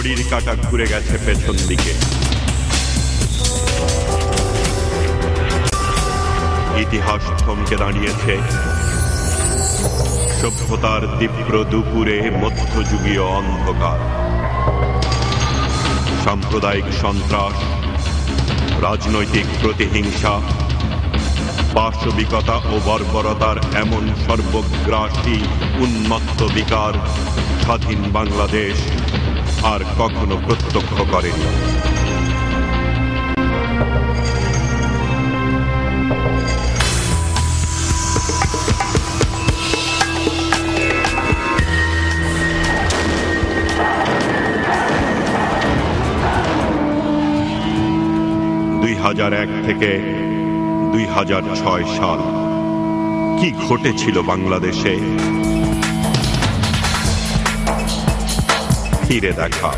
ঘড়ির কাঁটা ঘুরে গেছে পেছন দিকে। ইতিহাস থমকে দাঁড়িয়েছে সভ্যতার তীব্র দুপুরে মধ্যযুগীয় অন্ধকার। সাম্প্রদায়িক সন্ত্রাস, রাজনৈতিক প্রতিহিংসা, পাশবিকতা ও বর্বরতার এমন সর্বগ্রাসী উন্মত্ত বিকার স্বাধীন বাংলাদেশ আর কখনো প্রত্যক্ষ করেনি। থেকে 2006 সাল কি ঘটেছিল বাংলাদেশে? ফিরে দেখা।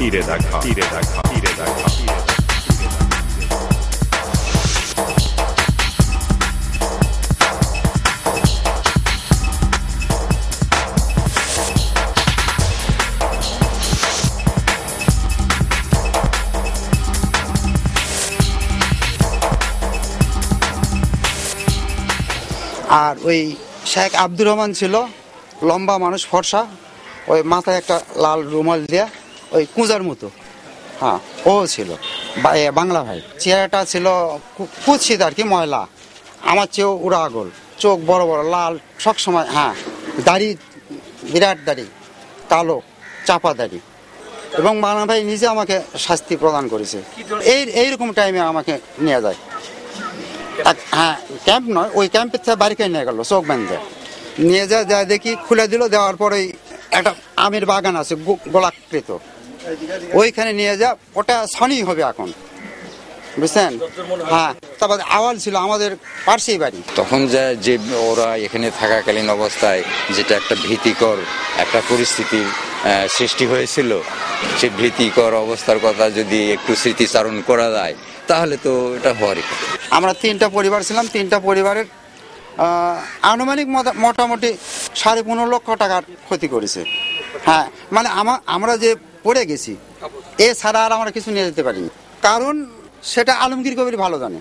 আর ওই শেখ আব্দুর রহমান ছিল, লম্বা মানুষ, ফর্সা, ওই মাথায় একটা লাল রুমাল দেয়া, ওই কুঁজার মতো। হ্যাঁ, ও ছিল বাংলা ভাই। চেহারাটা ছিল কুৎসিত আর কি, ময়লা, আমার চেয়েও উড়া আগল, চোখ বড় বড়, লাল সবসময়। হ্যাঁ, দাড়ি, বিরাট দাড়ি, কালো চাপা দাড়ি। এবং বাংলা ভাই নিজে আমাকে শাস্তি প্রদান করেছে। এইরকম টাইমে আমাকে নিয়ে যায়। হ্যাঁ, ক্যাম্প নয়, ওই ক্যাম্পের থেকে বাড়িকে নিয়ে গেল, চোখ বেঁধে নিয়ে যা দেখি, খুলে দিল। দেওয়ার পরে একটা আমের বাগান আছে গোলাকৃত, ওইখানে নিয়ে যা, ওটা শনি হবে এখন, বুঝছেন? হ্যাঁ, তারপর আওয়াল ছিল আমাদের পার্শ্বেই বাড়ি। তখন যে ওরা এখানে থাকাকালীন অবস্থায় যেটা একটা ভীতিকর একটা পরিস্থিতির সৃষ্টি হয়েছিল, সে ভীতিকর অবস্থার কথা যদি একটু স্মৃতিচারণ করা যায় তাহলে তো এটা হওয়ারই কথা। আমরা 3টা পরিবার ছিলাম, 3টা পরিবারের আনুমানিক মোটামুটি 15.5 লক্ষ টাকার ক্ষতি করেছে। হ্যাঁ, মানে আমরা যে পড়ে গেছি, এছাড়া আর আমরা কিছু নিয়ে যেতে পারিনি। কারণ সেটা আলমগীর কবির ভালো জানে,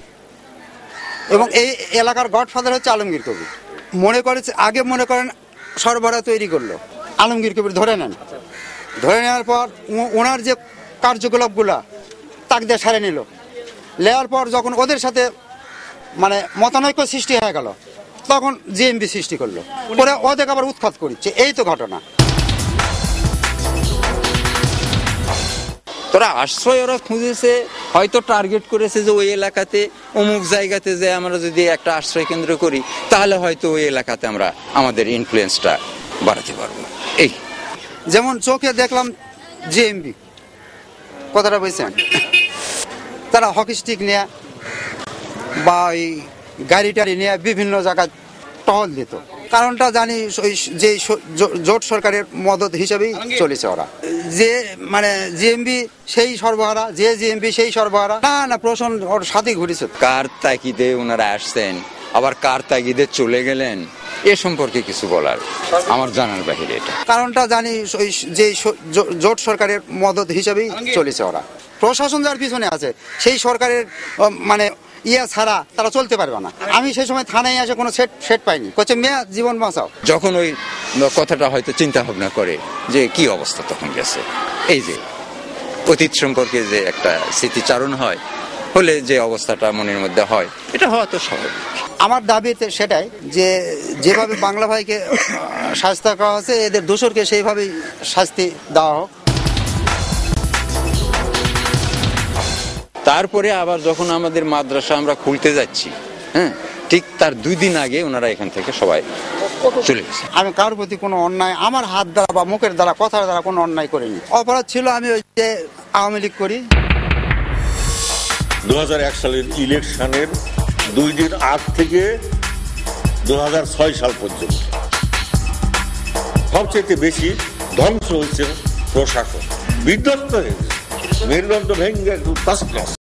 এবং এই এলাকার গডফাদার হচ্ছে আলমগীর কবির। আগে মনে করেন সরবরাহ তৈরি করলো, আলমগীর কবির ধরে নেন। ধরে নেওয়ার পর ওনার যে কার্যকলাপগুলা তাক দিয়ে সারে নিল। নেওয়ার পর যখন ওদের সাথে মানে মতানৈক্য সৃষ্টি হয়ে গেল, তখন জিএমবি সৃষ্টি করলো, ওরা ওদের আবার উৎখাত করছে। এই তো ঘটনা। তোরা আশ্রয় ওরা খুঁজেছে, হয়তো টার্গেট করেছে যে ওই এলাকাতে অমুক জায়গাতে যে আমরা যদি একটা আশ্রয় কেন্দ্র করি তাহলে হয়তো ওই এলাকাতে আমরা আমাদের ইনফ্লুয়েন্সটা বাড়াতে পারবো। এই যেমন চোখে দেখলাম জিএমবি, কথাটা বুঝছেন? তারা হকি স্টিক নিয়ে বা ওই গাড়ি টাড়ি নিয়ে বিভিন্ন জায়গায় টহল দিত। কারণটা জানি, যে জোট সরকারের মদত হিসেবেই চলেছে ওরা। যে মানে জিএমবি সেই সর্বহারা, যে জিএমবি সেই সর্বহারা। না, প্রশ্ন ওর সাথে ঘুরেছে। কার তাগিদে ওনারা আসছেন, আবার কার তাগিদে চলে গেলেন, এ সম্পর্কে কিছু বলার আমার জানার বাহিরে। এটা কারণটা জানি, যে জোট সরকারের মদত হিসেবেই চলেছে ওরা। প্রশাসন যার পিছনে আছে সেই সরকারের মানে ছাড়া তারা চলতে পারবে না। আমি সেই সময় থানায় এসে কোনো সেট পাইনি, করছে মেয়ে জীবন বাঁচাও। যখন ওই কথাটা হয়তো চিন্তা ভাবনা করে যে কি অবস্থা তখন গেছে, এই যে অতীত সম্পর্কে যে একটা স্মৃতিচারণ হয়, হলে যে অবস্থাটা মনের মধ্যে হয়, এটা হওয়া তো স্বাভাবিক। আমার দাবিতে সেটাই, যে যেভাবে বাংলা ভাইকে শাস্তি করা হচ্ছে, এদের দোষরকে সেইভাবেই শাস্তি দেওয়া হোক। তারপরে আবার যখন আমাদের মাদ্রাসা আমরা খুলতে যাচ্ছি, হ্যাঁ, ঠিক তার 2 দিন আগে ওনারা এখান থেকে সবাই চলে গেছে। আমি কারোর প্রতি কোনো অন্যায় আমার হাত দ্বারা বা মুখের দ্বারা, কথার দ্বারা কোনো অন্যায় করিনি। অপরাধ ছিল আমি ওই যে আওয়ামী লীগ করি। 2001 সালের ইলেকশনের 2 দিন আগ থেকে 2006 সাল পর্যন্ত সবচেয়ে বেশি ধ্বংস হয়েছে প্রশাসন, বিধ্বস্ত হয়েছে, মেরুদণ্ড ভেঙে একদম তছনছ।